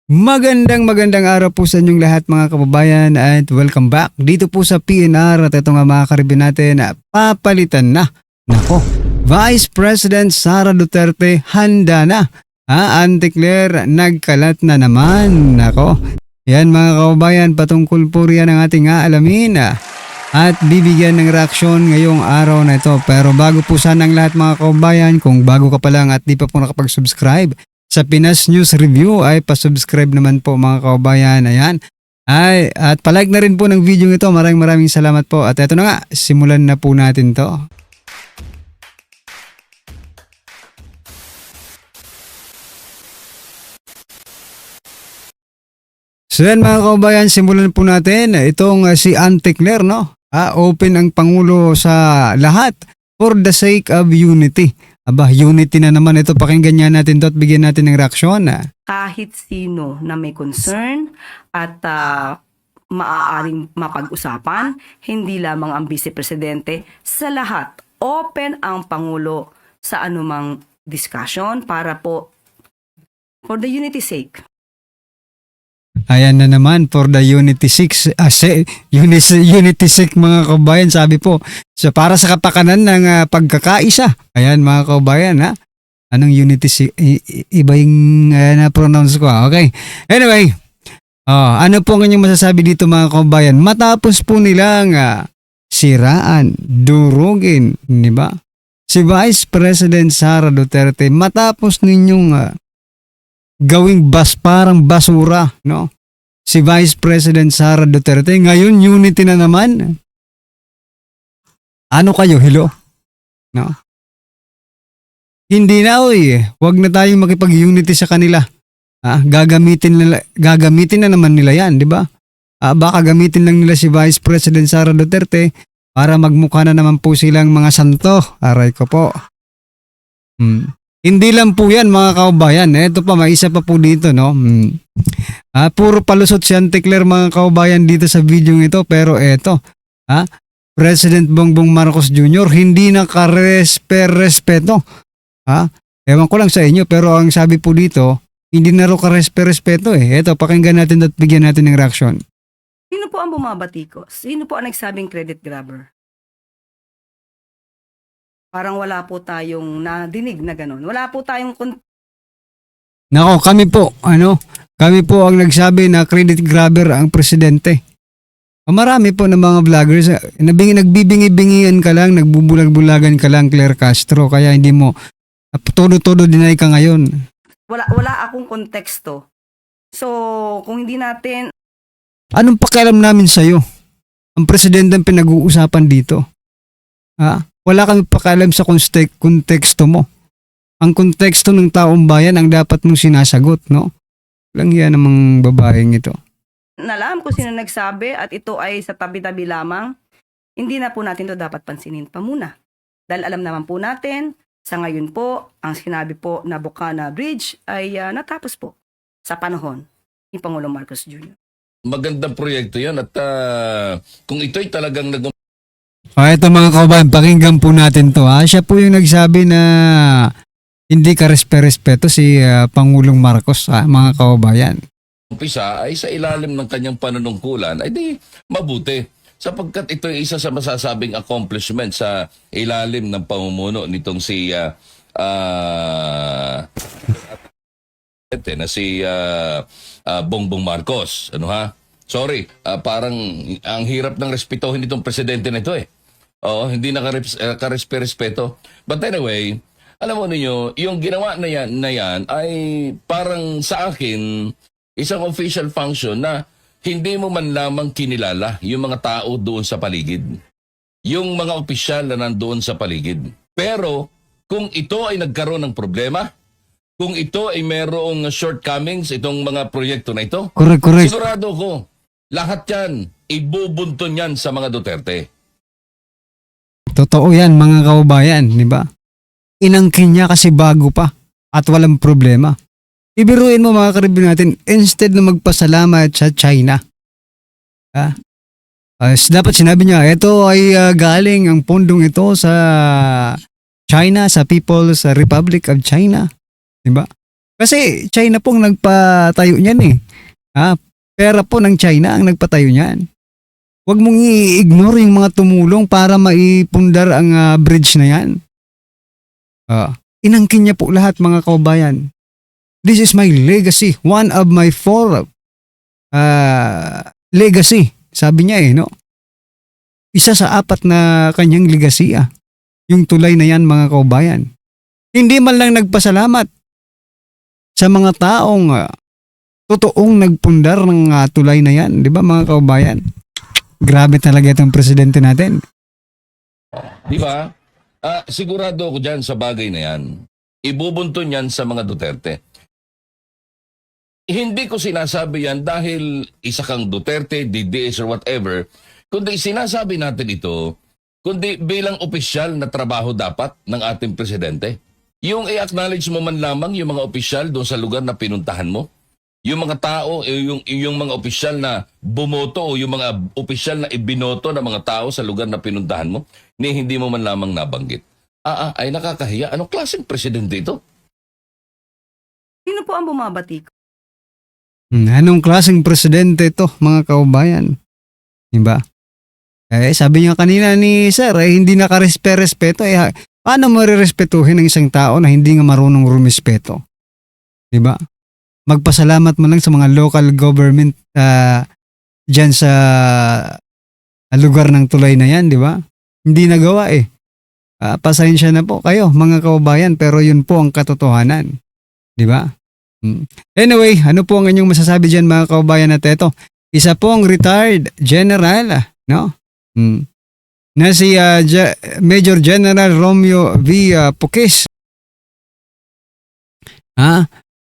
Magandang araw po sa inyong lahat mga kababayan at welcome back dito po sa PNR at ito nga mga karibin natin na papalitan na. Nako, Vice President Sara Duterte handa na. Auntie Claire nagkalat na naman. Nako, yan mga kababayan patungkol po riyan ang ating aalamin at bibigyan ng reaksyon ngayong araw na ito. Pero bago po sana ang lahat mga kababayan, kung bago ka pa lang at di pa po nakapag-subscribe sa Pinas News Review ay pasubscribe naman po mga kababayan. Ayan. At palike na rin po ng video ito. Maraming salamat po. At eto na nga, simulan na po natin to. So yan mga kababayan, simulan po natin. Itong si Auntie Claire, no? Open ang Pangulo sa lahat for the sake of unity. Aba, unity na naman ito. Pakinggan niya natin ito at bigyan natin ng reaksyon. Kahit sino na may concern at maaaring mapag-usapan, hindi lamang ang Vice Presidente, sa lahat, open ang Pangulo sa anumang discussion para po for the unity sake. Ayan na naman for the Unity 6, Unity 6 mga kababayan, sabi po. So para sa kapakanan ng pagkakaisa. Ayan mga kababayan ha. Anong Unity 6? Iba yung na-pronounce ko. Okay. Anyway, ano po ang inyong masasabi dito mga kababayan? Matapos po nilang siraan, durugin, di ba? Si Vice President Sara Duterte, matapos ninyong gawing parang basura, no? Si Vice President Sara Duterte, ngayon unity na naman. Ano kayo, hello? No? Hindi na, wag na tayong makipag-unity sa kanila. Gagamitin na naman nila yan, di ba? Baka gamitin lang nila si Vice President Sara Duterte para magmukha na naman po silang mga santo. Aray ko po. Hindi lang po yan mga kababayan. Ito pa, may isa pa po dito, no? Puro palusot si Auntie Claire mga kababayan dito sa video ito. Pero eto, President Bongbong Marcos Jr. hindi nakarespeto. Ewan ko lang sa inyo, pero ang sabi po dito, hindi na rin karespeto eh. Eto, pakinggan natin at bigyan natin ng reaksyon. Sino po ang bumabatikos? Sino po ang nagsabing credit grabber? Parang wala po tayong nadinig na ganun. Wala po tayong... Nako, kami po ang nagsabi na credit grabber ang presidente. Marami po ng mga vloggers, nagbibingi-bingian ka lang, nagbubulag-bulagan ka lang, Claire Castro, kaya hindi mo todo-todo deny ka ngayon. Wala akong konteksto. So, kung hindi natin... Anong pakialam namin sa'yo? Ang presidente ang pinag-uusapan dito. Wala kami pakialam sa konteksto mo. Ang konteksto ng taong bayan ang dapat mong sinasagot, no? Walang yan namang babaeng ito. Nalam ko sino nagsabi at ito ay sa tabi-tabi lamang, hindi na po natin ito dapat pansinin pa muna. Dahil alam naman po natin, sa ngayon po, ang sinabi po na Bocana Bridge ay natapos po sa panahon ni Pangulong Marcos Jr. Magandang proyekto yan at kung ito'y talagang Ito mga kababayan, pakinggan po natin to. Siya po yung nagsabi na hindi ka respeto si Pangulong Marcos, mga kababayan. umpisa ay sa ilalim ng kanyang panunungkulan, ay di mabuti. Sapagkat ito ay isa sa masasabing accomplishment sa ilalim ng pamumuno nitong si Bongbong Marcos. Sorry, parang ang hirap ng respetuhin itong presidente na ito eh. Oo, hindi nakarespeto. But anyway, alam mo ninyo, yung ginawa na yan ay parang sa akin, isang official function na hindi mo man lamang kinilala yung mga tao doon sa paligid. Yung mga opisyal na nandoon sa paligid. Pero kung ito ay nagkaroon ng problema, kung ito ay merong shortcomings, itong mga proyekto na ito, Correct. sigurado ko, lahat yan, ibubunton yan sa mga Duterte. Totoo yan mga kababayan, di ba? Inangkin niya kasi bago pa at walang problema. Ibiruin mo mga karibin natin, instead na magpasalamat sa China, dapat sinabi niya, ito ay galing ang pondong ito sa China, sa People's Republic of China. Diba? Kasi China pong nagpatayo niyan eh. Pera po ng China ang nagpatayo niyan. Huwag mong i-ignore yung mga tumulong para maipundar ang bridge na yan. Inangkin niya po lahat mga kababayan. This is my legacy. One of my four legacy. Sabi niya no? Isa sa 4 na kanyang legacy yung tulay na yan mga kababayan. Hindi man lang nagpasalamat sa mga taong totoong nagpundar ng tulay na yan. Di ba mga kababayan? Grabe talaga itong presidente natin. Di ba? Sigurado ako dyan sa bagay na yan. Ibubunton yan sa mga Duterte. Hindi ko sinasabi yan dahil isa kang Duterte, DDS or whatever, kundi sinasabi natin ito, kundi bilang opisyal na trabaho dapat ng ating presidente. Yung i-acknowledge mo man lamang yung mga opisyal doon sa lugar na pinuntahan mo, yung mga tao, yung mga opisyal na bumoto o yung mga opisyal na ibinoto ng mga tao sa lugar na pinuntahan mo, ni hindi mo man lamang nabanggit. Ay nakakahiya. Anong klaseng presidente ito? Sino po ang bumabati ko? Anong klaseng presidente ito mga kababayan? Diba? Sabi niya kanina ni Sir, hindi nakarespeto. Paano mo re-respetuhin ng isang tao na hindi nga marunong rumispeto? Diba? Magpasalamat mo lang sa mga local government dyan sa lugar ng tulay na yan, di ba? Hindi nagawa pasensya na po kayo mga kababayan, pero yun po ang katotohanan. Di ba? Anyway, ano po ang inyong masasabi dyan mga kababayan at ito? Isa pong retired general, no? Na si Major General Romeo V. Puquis.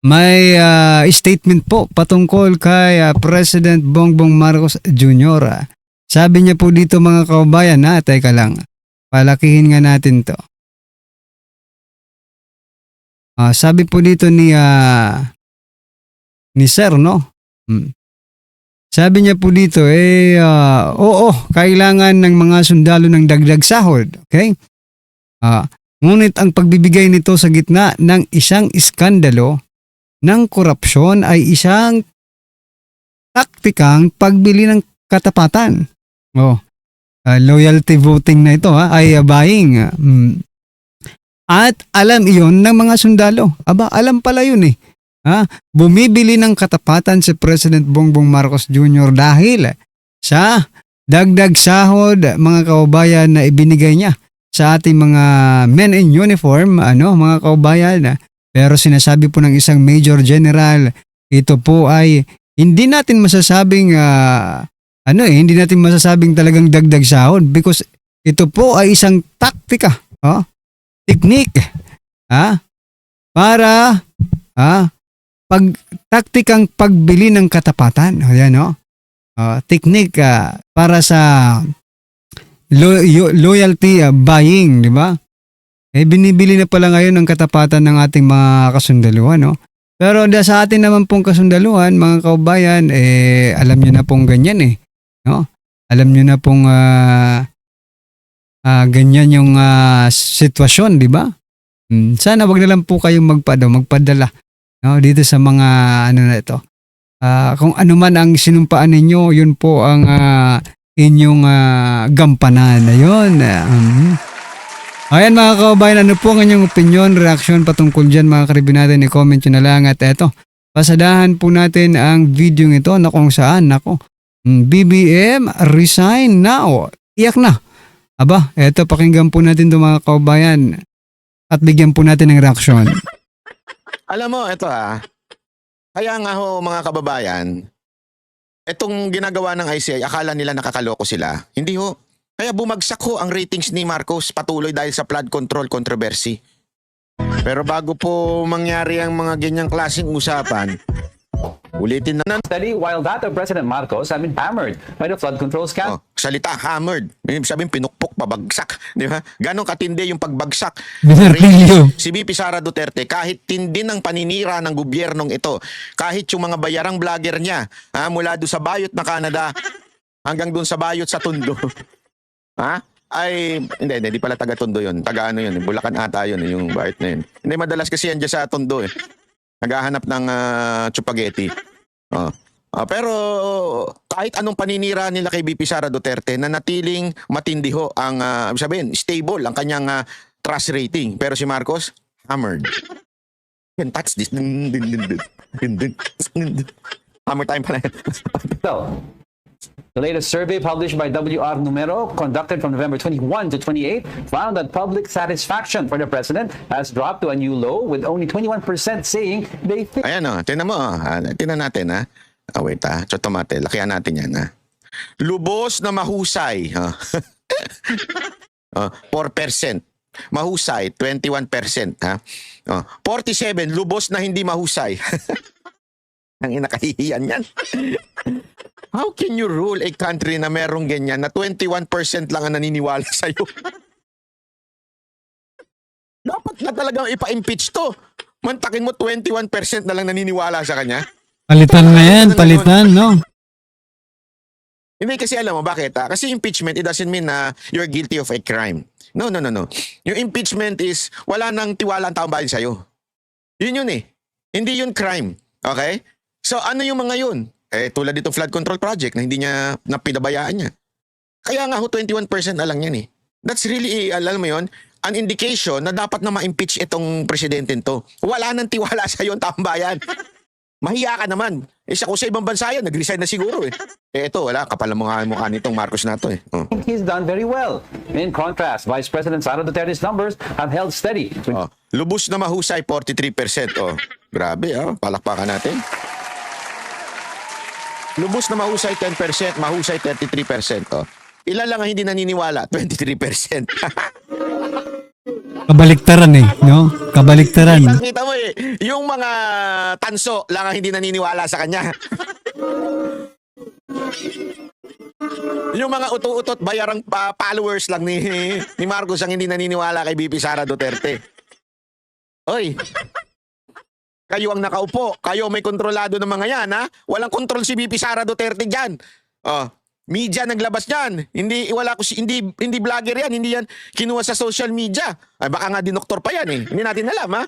May statement po patungkol kay President Bongbong Marcos Jr. Sabi niya po dito mga kababayan, teka lang, palakihin nga natin to. Sabi po dito ni Sir, no? Sabi niya po dito, oo, kailangan ng mga sundalo ng dagdag sahod. Okay? Ngunit ang pagbibigay nito sa gitna ng isang iskandalo ng korupsyon ay isang taktikang pagbili ng katapatan. Loyalty voting na ito ay buying. At alam iyon ng mga sundalo. Alam pala yun Bumibili ng katapatan si President Bongbong Marcos Jr. dahil sa dagdag sahod mga kababayan na ibinigay niya sa ating mga men in uniform, mga kababayan. Pero sinasabi po ng isang Major General, ito po ay hindi natin masasabing hindi natin masasabing talagang dagdag sahod because ito po ay isang taktika, technique, para taktikang pagbili ng katapatan. Ayan, technique para sa loyalty buying, di ba? Binibili na pala ngayon ang katapatan ng ating mga kasundaluhan, no? Pero sa atin naman pong kasundaluhan, mga kababayan, alam nyo na pong ganyan, no? Alam nyo na pong ganyan yung sitwasyon, di ba? Sana wag na lang po kayong magpadala, no? Dito sa mga na ito. Kung ano man ang sinumpaan ninyo, yun po ang inyong gampanan. Ayun. Ayan mga kababayan, ano po ang inyong opinion, reaction patungkol dyan mga karibin natin, i-comment nyo na lang at eto, pasadahan po natin ang video ito na kung saan, BBM resign now, iyak na. Eto pakinggan po natin ito mga kababayan at bigyan po natin ng reaction. Alam mo, ito kaya nga ho mga kababayan, itong ginagawa ng ICI, akala nila nakakaloko sila. Hindi ho. Kaya bumagsak ho ang ratings ni Marcos patuloy dahil sa flood control controversy. Pero bago po mangyari ang mga ganyang klaseng usapan, ulitin na Study while that of President Marcos had been hammered by the flood control scandal. salita hammered. Ibig sabihin pinukpok, pabagsak. Di ba? Ganon katindi yung pagbagsak. Binartilyo. Si VP Sara Duterte, kahit tindi ng paninira ng gobyernong ito, kahit yung mga bayarang vlogger niya, mula doon sa bayot na Canada hanggang doon sa bayot sa Tondo, ay, hindi pala taga Tondo yun. Taga ano yun, Bulacan ata yun, yung bayot na yun. Hindi, madalas kasi yan dyan sa Tondo Naghahanap ng chupageti. Oh. Pero kahit anong paninira nila kay VP Sara Duterte, nanatiling matindi ho ang ibig sabihin, stable ang kanyang trust rating. Pero si Marcos, hammered. Can touch this. Hammer time pala. So, the latest survey published by WR Numero, conducted from November 21 to 28, found that public satisfaction for the president has dropped to a new low, with only 21% saying they think Ayan o, tinan mo. Tinan natin ha. Wait Chotomate, lakihan natin yan ha. Lubos na mahusay. 4%. Mahusay, 21%. Ha? 47, lubos na hindi mahusay. Ang inakahihiyan yan. How can you rule a country na merong ganyan na 21% lang ang naniniwala sa'yo? Dapat na talagang ipa-impeach to. Mantakin mo 21% na lang naniniwala sa kanya. Palitan na yan, palitan, no? Hindi kasi alam mo bakit? Kasi impeachment, it doesn't mean na you're guilty of a crime. No. Yung impeachment is wala nang tiwala ang taong bayan sa'yo. Yun eh. Hindi yun crime. Okay? So ano yung mga yun? Tulad itong flood control project na hindi niya napinabayaan niya. Kaya nga 21% na lang yan eh. That's really, alam mo yun, an indication na dapat na ma-impeach itong presidente to. Wala nang tiwala sa'yo ang taong bayan. Mahiya ka naman. Siya kung sa ibang bansa yan, nag-resign na siguro eh. Ito, wala. Kapal ang mukha nitong Marcos na to eh. he's done very well. In contrast, Vice President Sara Duterte's numbers have held steady. Lubos na mahusay, 43%. Grabe, palakpakan natin. Lubos na mahusay, 10%. Mahusay, 33%. Ilan lang ang hindi naniniwala? 23%. Kabaliktaran eh, no? Kabaliktaran. Nakita mo yung mga tanso lang ang hindi naniniwala sa kanya. Yung mga utot-utot bayarang followers lang ni Marcos ang hindi naniniwala kay VP Sara Duterte. Oy, kayo ang nakaupo. Kayo may kontrolado ng mga yan, ha? Walang kontrol si VP Sara Duterte dyan. Media naglabas niyan. Hindi vlogger yan. Hindi yan kinuha sa social media. Ay baka nga dinoktor pa yan eh. Hindi natin alam ha.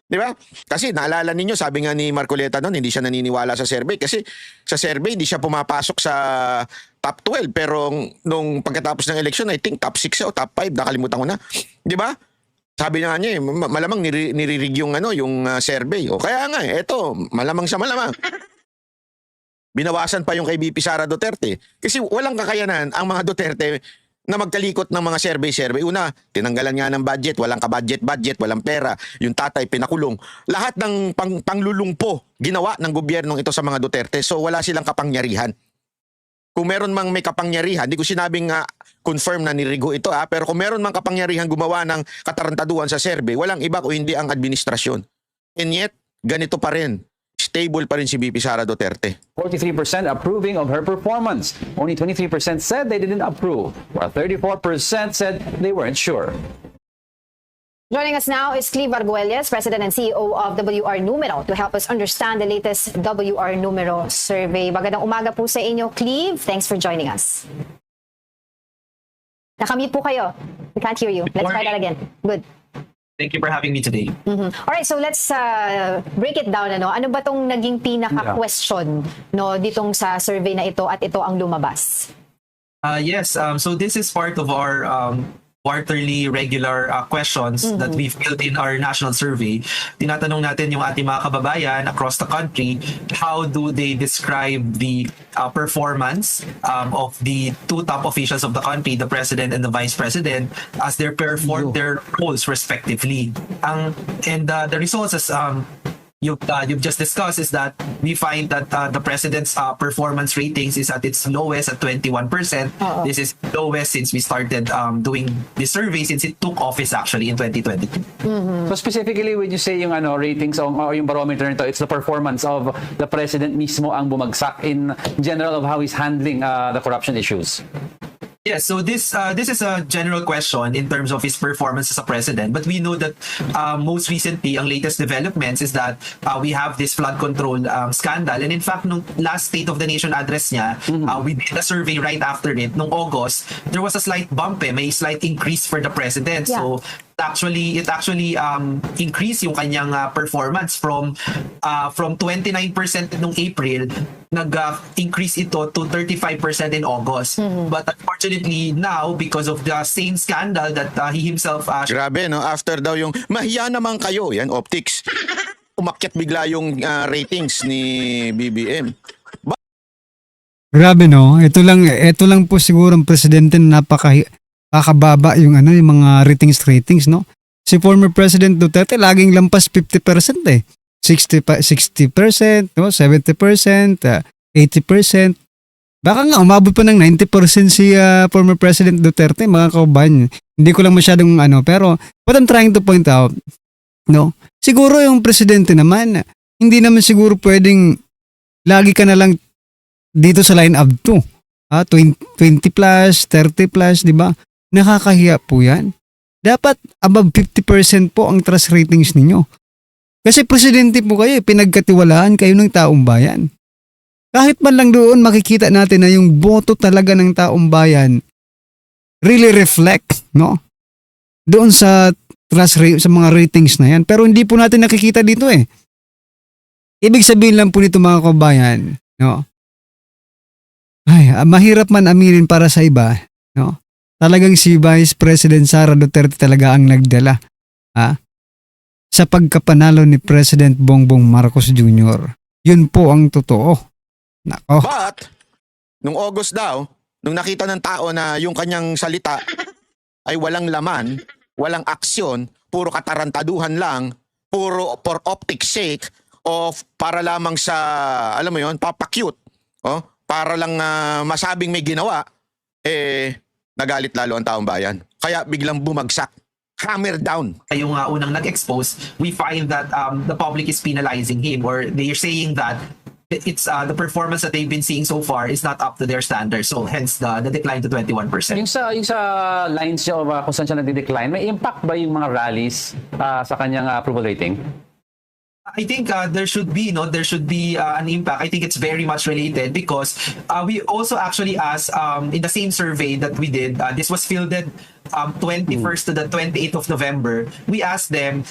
Di ba? Kasi naalala ninyo, sabi nga ni Marcoleta noon, hindi siya naniniwala sa survey. Kasi sa survey, hindi siya pumapasok sa top 12. Pero nung pagkatapos ng election, I think top 6 o top 5. Nakalimutan ko na. Di ba? Sabi nga niya malamang niririg yung survey. O kaya nga eto, malamang sa malamang. Binawasan pa yung kay VP Sara Duterte. Kasi walang kakayanan ang mga Duterte na magkalikot ng mga survey. Una, tinanggalan nga ng budget, walang ka-budget, walang pera. Yung tatay pinakulong. Lahat ng panglulungpo ginawa ng gobyernong ito sa mga Duterte. So wala silang kapangyarihan. Kung meron mang may kapangyarihan, di ko sinabing confirm na nirigo ito pero kung meron mang kapangyarihan gumawa ng katarantaduhan sa survey, walang iba kung hindi ang administrasyon. And yet, ganito pa rin. Stable pa rin si VP Sara Duterte. 43% approving of her performance. Only 23% said they didn't approve, while 34% said they weren't sure. Joining us now is Cleve Arguelles, President and CEO of WR Numero, to help us understand the latest WR Numero survey. Magandang umaga po sa inyo, Cleve. Thanks for joining us. Nakamute po kayo. We can't hear you. Let's try that again. Good. Thank you for having me today. Alright, so let's break it down. Ano ba tong naging pinaka-question ditong sa survey na ito at ito ang lumabas? Yes, so this is part of our quarterly regular questions that we filled in our national survey. Tinatanong natin yung ating mga kababayan across the country, how do they describe the performance of the two top officials of the country, the president and the vice president, as they perform their roles respectively. And the results, as you've just discussed, is that we find that the president's performance ratings is at its lowest at 21%. This is lowest since we started doing the survey, since it took office actually in 2022. So specifically, when you say yung ratings o yung barometer nito, it's the performance of the president mismo ang bumagsak in general of how he's handling the corruption issues. Yes, so this is a general question in terms of his performance as a president, but we know that most recently, ang latest developments is that we have this flood control scandal, and in fact, nung last State of the Nation address niya, we did a survey right after it. Nung August, there was a slight bump, may slight increase for the president. Yeah. So it actually increased yung kanyang performance from 29% nung April, nag-increase ito to 35% in August. But unfortunately now, because of the same scandal that he himself Grabe, no? After daw yung, mahiya naman kayo, yan, optics. Umakyat bigla yung ratings ni BBM. Grabe no, ito lang po siguro ang presidente na kakababa yung yung mga ratings no. Si former President Duterte laging lampas 50% eh. 60%, no, 70%, 80%. Baka nga umabot pa ng 90% si former President Duterte, mga kaubayan. Hindi ko lang masyadong pero what I'm trying to point out, no. Siguro yung presidente naman, hindi naman siguro pwedeng lagi ka na lang dito sa line up 2. 20 plus, 30 plus, di ba? Nakakahiya po yan. Dapat above 50% po ang trust ratings ninyo. Kasi presidente po kayo, pinagkatiwalaan kayo ng taong bayan. Kahit man lang doon makikita natin na yung boto talaga ng taong bayan really reflect, no? Doon sa sa mga ratings na yan. Pero hindi po natin nakikita dito eh. Ibig sabihin lang po nito mga kabayan, no? Ay, mahirap man aminin para sa iba, no? Talagang si Vice President Sara Duterte talaga ang nagdala sa pagkapanalo ni President Bongbong Marcos Jr. Yun po ang totoo. Nako. But, nung August daw, nung nakita ng tao na yung kanyang salita ay walang laman, walang aksyon, puro katarantaduhan lang, puro for optics sake, of para lamang sa, alam mo yon, papakyut, para lang masabing may ginawa, nagalit lalo ang taong bayan. Kaya biglang bumagsak. Hammer down. yung unang nag-expose, we find that the public is penalizing him, or they're saying that it's the performance that they've been seeing so far is not up to their standards. So hence the decline to 21%. Yung sa lines niya kung saan siya nagde-decline, may impact ba yung mga rallies sa kanyang approval rating? I think there should be an impact. I think it's very much related because we also actually asked in the same survey that we did. This was fielded 21st to the 28th of November. We asked them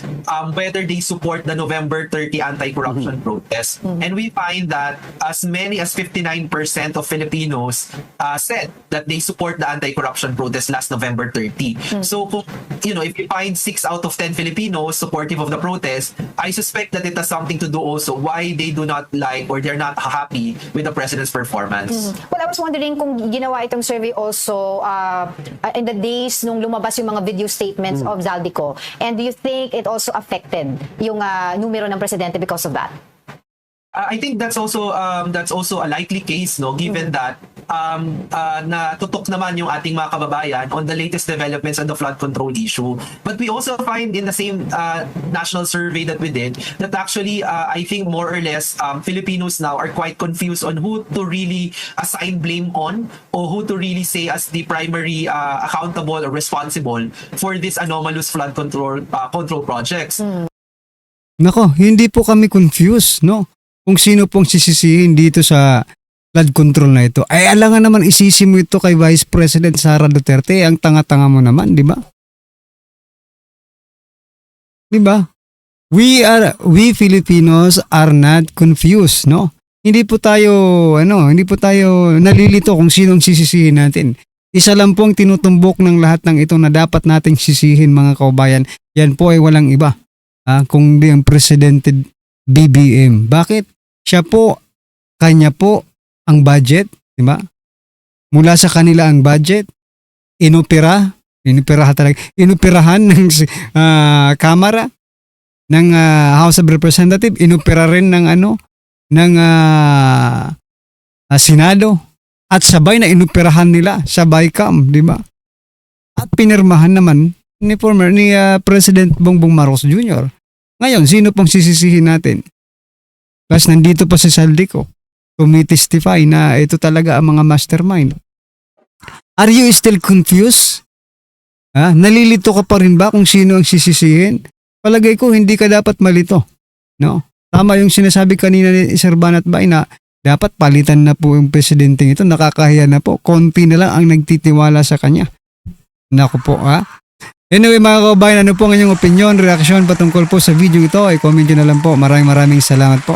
whether they support the November 30 anti-corruption protest, and we find that as many as 59% of Filipinos said that they support the anti-corruption protest last November 30. So, if you find 6 out of 10 Filipinos supportive of the protest, I suspect that it has something to do also why they do not like or they're not happy with the president's performance. Well, I was wondering kung ginawa itong survey also in the days nung lumabas yung mga video statements of Zaldico. And do you think it also affected yung numero ng presidente because of that? I think that's also a likely case, no, given that na tutok naman yung ating mga kababayan on the latest developments on the flood control issue. But we also find in the same national survey that we did that actually I think more or less Filipinos now are quite confused on who to really assign blame on, or who to really say as the primary accountable or responsible for this anomalous flood control projects. Nako, hindi po kami confused, no? Kung sino pong sisisihin dito sa flood control na ito. Ay, alangan naman isisi mo ito kay Vice President Sara Duterte. Ang tanga-tanga mo naman, di ba? Di ba? We Filipinos are not confused, no? Hindi po tayo nalilito kung sinong sisisihin natin. Isa lang po ang tinutumbok ng lahat ng ito na dapat nating sisihin, mga kaubayan. Yan po ay walang iba. Kung di ang Presidente BBM. Bakit? Siya po, kanya po ang budget, di ba? Mula sa kanila ang budget, inoperahan ng Kamara, ng House of Representatives, inopera rin ng Senado, at sabay na inoperahan nila sa BICAM, di ba? At pinirmahan naman ni President Bongbong Marcos Jr. Ngayon, sino pang sisisihin natin? Plus, nandito pa si Zaldico. Tumitestify na ito talaga ang mga mastermind. Are you still confused? Nalilito ka pa rin ba kung sino ang sisisihin? Palagay ko hindi ka dapat malito. No? Tama yung sinasabi kanina ni Sir Banat Bay na dapat palitan na po yung presidente ito. Nakakahiya na po. Konti na lang ang nagtitiwala sa kanya. Naku po Anyway mga kababayan, ano po ang inyong opinion, reaksyon patungkol po sa video ito? Ay comment nyo na lang po. Maraming salamat po.